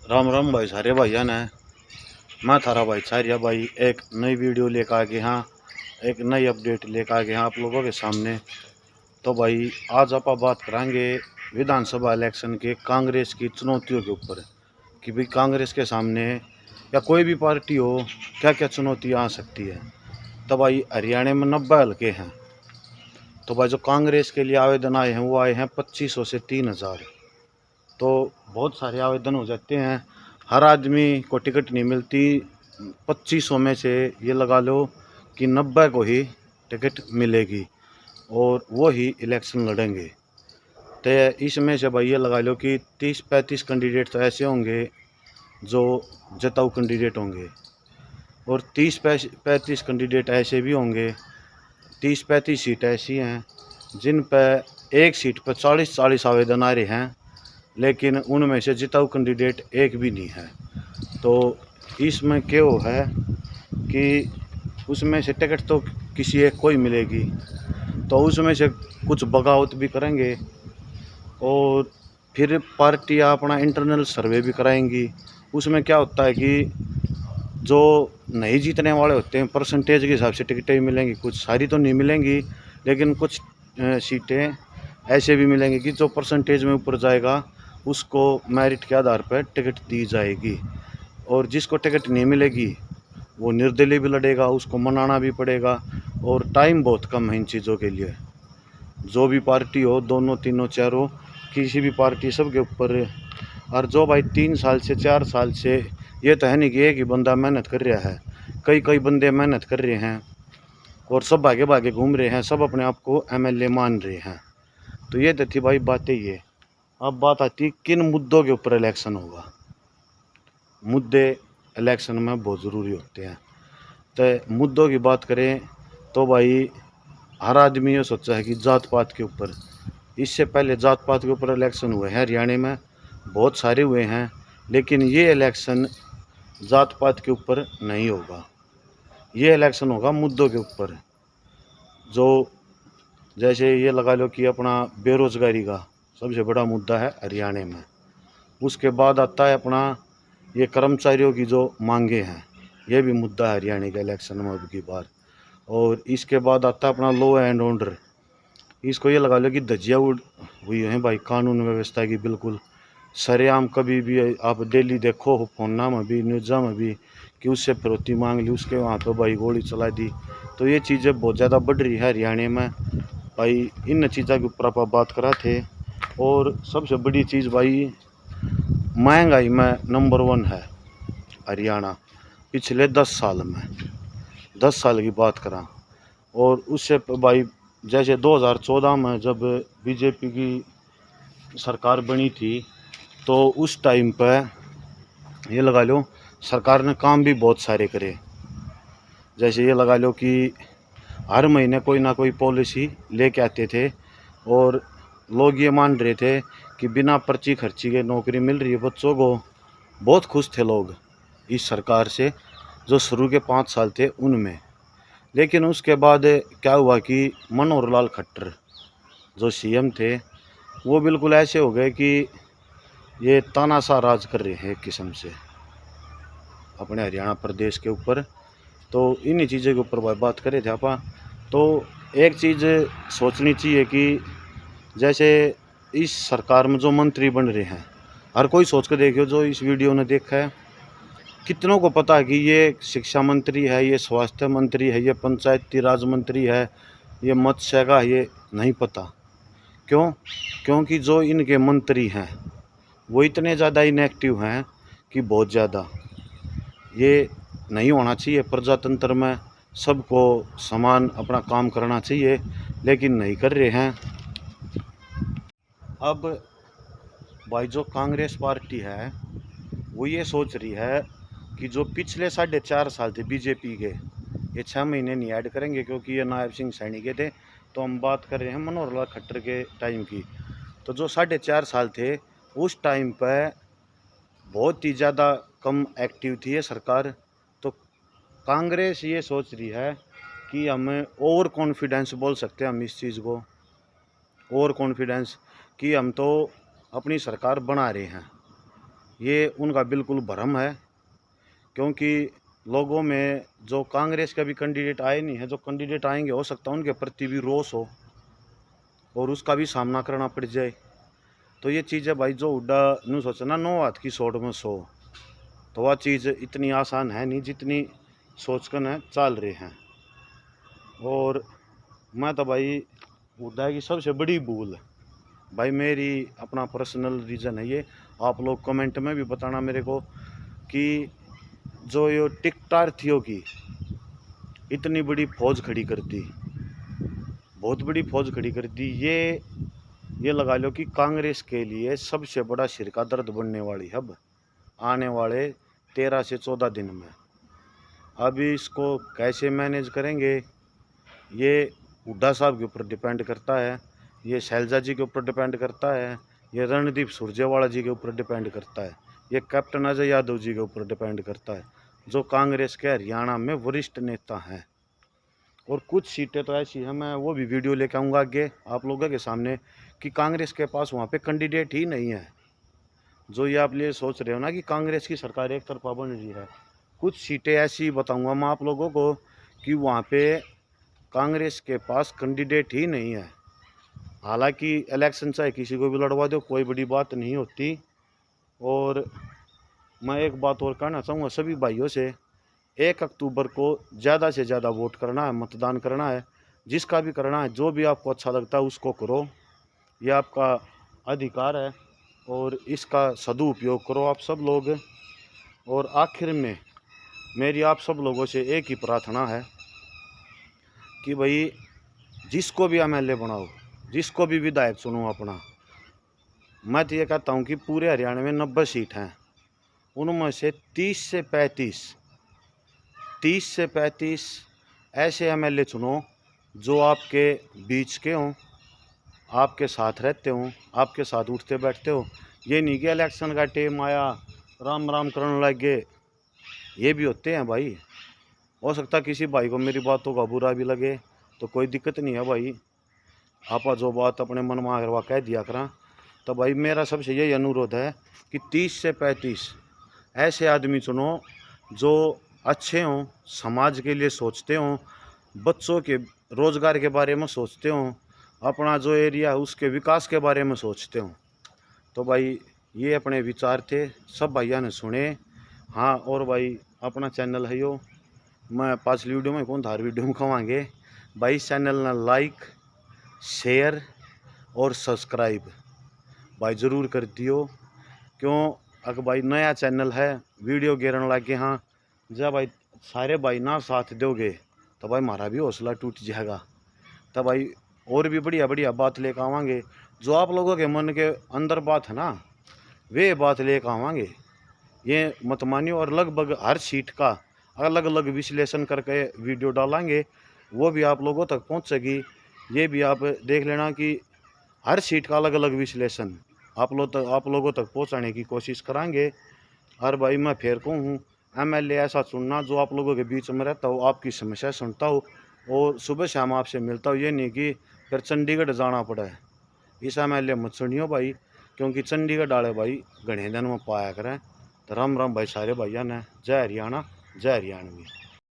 राम राम भाई सारे भाइया ने। मैं थारा भाई सारिया भाई एक नई वीडियो लेकर आ गए हाँ, एक नई अपडेट लेकर आ गए हाँ आप लोगों के सामने। तो भाई आज आप बात करेंगे विधानसभा इलेक्शन के कांग्रेस की चुनौतियों के ऊपर कि भाई कांग्रेस के सामने या कोई भी पार्टी हो क्या क्या चुनौतियाँ आ सकती है। तो भाई हरियाणा में 90 हल्के हैं। तो भाई जो कांग्रेस के लिए आवेदन आए हैं वो आए हैं 2500 से 3000। तो बहुत सारे आवेदन हो जाते हैं, हर आदमी को टिकट नहीं मिलती। 2500 में से ये लगा लो कि 90 को ही टिकट मिलेगी और वो ही इलेक्शन लड़ेंगे। तो इसमें से भाई ये लगा लो कि 30-35 कैंडिडेट तो ऐसे होंगे जो जताऊ कैंडिडेट होंगे और 30-35 कैंडिडेट ऐसे भी होंगे, 30-35 सीट ऐसी हैं जिन पर एक सीट पर 40-40 आवेदन आ रहे हैं, लेकिन उनमें से जिताऊ कैंडिडेट एक भी नहीं है। तो इसमें क्या है कि उसमें से टिकट तो किसी एक को ही मिलेगी, तो उसमें से कुछ बगावत भी करेंगे और फिर पार्टियां अपना इंटरनल सर्वे भी कराएंगी। उसमें क्या होता है कि जो नहीं जीतने वाले होते हैं परसेंटेज के हिसाब से टिकटें भी मिलेंगी, कुछ सारी तो नहीं मिलेंगी लेकिन कुछ सीटें ऐसे भी मिलेंगी कि जो परसेंटेज में ऊपर जाएगा उसको मेरिट के आधार पर टिकट दी जाएगी। और जिसको टिकट नहीं मिलेगी वो निर्दलीय भी लड़ेगा, उसको मनाना भी पड़ेगा और टाइम बहुत कम है इन चीज़ों के लिए। जो भी पार्टी हो, दोनों तीनों चारों, किसी भी पार्टी सबके ऊपर। और जो भाई 3 साल से 4 साल से, ये तो है नहीं कि एक ही बंदा मेहनत कर रहा है, कई कई बंदे मेहनत कर रहे हैं और सब भागे भागे घूम रहे हैं, सब अपने आप को एमएलए मान रहे हैं। तो ये तो थी भाई बातें ये। अब बात आती किन मुद्दों के ऊपर इलेक्शन होगा। मुद्दे इलेक्शन में बहुत ज़रूरी होते हैं। तो मुद्दों की बात करें तो भाई हर आदमी ये सोचा है कि जात पात के ऊपर, इससे पहले जात पात के ऊपर इलेक्शन हुए हैं हरियाणा में, बहुत सारे हुए हैं, लेकिन ये इलेक्शन जात पात के ऊपर नहीं होगा। ये इलेक्शन होगा मुद्दों के ऊपर। जो जैसे ये लगा लो कि अपना बेरोज़गारी का सबसे बड़ा मुद्दा है हरियाणा में। उसके बाद आता है अपना ये कर्मचारियों की जो मांगे हैं, ये भी मुद्दा है हरियाणा के इलेक्शन में अब की बार। और इसके बाद आता है अपना लॉ एंड ऑर्डर। इसको ये लगा लो कि धज्जियाँ उड़ हुई हैं भाई कानून व्यवस्था की, बिल्कुल सरेआम। कभी भी आप डेली देखो फोना में भी, न्यूज़ा में भी, कि उससे फिरौती मांग ली, उसके वहाँ तो भाई गोली चला दी। तो ये चीज़ें बहुत ज़्यादा बढ़ रही है हरियाणा में भाई। इन चीज़ों के ऊपर आप बात करा थे। और सबसे बड़ी चीज़ भाई, महंगाई में नंबर 1 है हरियाणा पिछले 10 साल में, 10 साल की बात करा। और उससे भाई जैसे 2014 में जब बीजेपी की सरकार बनी थी तो उस टाइम पर ये लगा लो सरकार ने काम भी बहुत सारे करे। जैसे ये लगा लो कि हर महीने कोई ना कोई पॉलिसी लेके आते थे और लोग ये मान रहे थे कि बिना पर्ची खर्ची के नौकरी मिल रही है बच्चों को। बहुत खुश थे लोग इस सरकार से जो शुरू के 5 साल थे उनमें। लेकिन उसके बाद क्या हुआ कि मनोहर लाल खट्टर जो सीएम थे वो बिल्कुल ऐसे हो गए कि ये तानाशाह राज कर रहे हैं एक किस्म से अपने हरियाणा प्रदेश के ऊपर। तो इन्हीं चीज़ों के ऊपर बात करे थे आपा। तो एक चीज़ सोचनी चाहिए कि जैसे इस सरकार में जो मंत्री बन रहे हैं, हर कोई सोच कर देखियो जो इस वीडियो ने देखा है, कितनों को पता है कि ये शिक्षा मंत्री है, ये स्वास्थ्य मंत्री है, ये पंचायती राज मंत्री है, ये मत्स्य का, ये नहीं पता। क्यों? क्योंकि जो इनके मंत्री हैं वो इतने ज़्यादा इनएक्टिव हैं कि बहुत ज़्यादा। ये नहीं होना चाहिए प्रजातंत्र में, सबको समान अपना काम करना चाहिए, लेकिन नहीं कर रहे हैं। अब भाई जो कांग्रेस पार्टी है वो ये सोच रही है कि जो पिछले 4.5 साल थे बीजेपी के, ये 6 महीने नहीं ऐड करेंगे क्योंकि ये नायब सिंह सैनी के थे। तो हम बात कर रहे हैं मनोहर लाल खट्टर के टाइम की। तो जो 4.5 साल थे उस टाइम पर बहुत ही ज़्यादा कम एक्टिव थी ये सरकार। तो कांग्रेस ये सोच रही है कि हम ओवर कॉन्फिडेंस बोल सकते हैं हम इस चीज़ को, ओवर कॉन्फिडेंस, कि हम तो अपनी सरकार बना रहे हैं। ये उनका बिल्कुल भ्रम है, क्योंकि लोगों में जो कांग्रेस का भी कैंडिडेट आए नहीं है, जो कैंडिडेट आएंगे हो सकता है उनके प्रति भी रोष हो और उसका भी सामना करना पड़ जाए। तो ये चीज़ है भाई, जो उड्डा न्यू सोचे ना 9 हाथ की सोट में 100, तो वह चीज़ इतनी आसान है नहीं जितनी सोच कर न चल रहे हैं। और मैं तो भाई उड्डा की सबसे बड़ी भूल भाई, मेरी अपना पर्सनल रीज़न है ये, आप लोग कमेंट में भी बताना मेरे को कि जो ये टिकटार्थियों की इतनी बड़ी फौज खड़ी कर दी, बहुत बड़ी फौज खड़ी कर दी, ये लगा लो कि कांग्रेस के लिए सबसे बड़ा सिर का दर्द बनने वाली है अब आने वाले 13 से 14 दिन में। अभी इसको कैसे मैनेज करेंगे ये हुड्डा साहब के ऊपर डिपेंड करता है, ये शैलजा जी के ऊपर डिपेंड करता है, ये रणदीप सुरजेवाला जी के ऊपर डिपेंड करता है, ये कैप्टन अजय यादव जी के ऊपर डिपेंड करता है, जो कांग्रेस के हरियाणा में वरिष्ठ नेता हैं। और कुछ सीटें तो ऐसी हैं, मैं वो भी वीडियो लेकर आऊँगा आगे आप लोगों के सामने, कि कांग्रेस के पास वहाँ पे कैंडिडेट ही नहीं है। जो ये आप ये सोच रहे हो ना कि कांग्रेस की सरकार एक तरफा बन रही है, कुछ सीटें ऐसी बताऊँगा मैं आप लोगों को कि वहाँ पे कांग्रेस के पास कैंडिडेट ही नहीं है। हालांकि इलेक्शन चाहे किसी को भी लड़वा दो, कोई बड़ी बात नहीं होती। और मैं एक बात और कहना चाहूँगा सभी भाइयों से, 1 अक्टूबर को ज़्यादा से ज़्यादा वोट करना है, मतदान करना है, जिसका भी करना है, जो भी आपको अच्छा लगता है उसको करो, ये आपका अधिकार है और इसका सदुपयोग करो आप सब लोग। और आखिर में मेरी आप सब लोगों से एक ही प्रार्थना है कि भाई जिसको भी एमएलए बनाओ, जिसको भी विधायक चुनो अपना, मैं तो ये कहता हूँ कि पूरे हरियाणा में 90 सीट हैं, उनमें से 30 से 35 ऐसे एमएलए चुनो जो आपके बीच के हों, आपके साथ रहते हों, आपके साथ उठते बैठते हो। ये नहीं कि इलेक्शन का टाइम आया राम राम करने लग गए, ये भी होते हैं भाई। हो सकता किसी भाई को मेरी बातों का बुरा भी लगे, तो कोई दिक्कत नहीं है भाई, आप जो बात अपने मन में आकर कह दिया करा। तो भाई मेरा सबसे यही अनुरोध है कि 30 से 35 ऐसे आदमी चुनो जो अच्छे हों, समाज के लिए सोचते हों, बच्चों के रोज़गार के बारे में सोचते हों, अपना जो एरिया है उसके विकास के बारे में सोचते हों। तो भाई ये अपने विचार थे, सब भाइयों ने सुने। हाँ और भाई अपना चैनल है यो, मैं पाछली वीडियो में कौन थार वीडियो में खवाएंगे भाई, इस चैनल ना लाइक शेयर और सब्सक्राइब भाई ज़रूर कर दियो। क्यों अगर भाई नया चैनल है, वीडियो गिरने लगे, हाँ जब भाई सारे भाई ना साथ दोगे तो भाई हमारा भी हौसला टूट जाएगा। तो भाई और भी बढ़िया बढ़िया बात लेकर आवांगे, जो आप लोगों के मन के अंदर बात है ना वे बात लेकर आवांगे, ये मत मानियो। और लगभग हर सीट का अलग अलग विश्लेषण करके वीडियो डालेंगे, वो भी आप लोगों तक पहुंचेगी। ये भी आप देख लेना कि हर सीट का अलग अलग विश्लेषण आप लोगों तक पहुंचाने की कोशिश कराएंगे। और भाई मैं फिर कहूँ एमएलए ऐसा चुनना जो आप लोगों के बीच में रहता हो, आपकी समस्या सुनता हो और सुबह शाम आपसे मिलता हो। ये नहीं कि फिर चंडीगढ़ जाना पड़ा है, इस एमएलए मत सुनियो भाई, क्योंकि चंडीगढ़ डाले भाई घने दिन में पाया करें। तो राम राम भाई सारे भाइयों ने, जय हरियाणा जय हरियाणवी।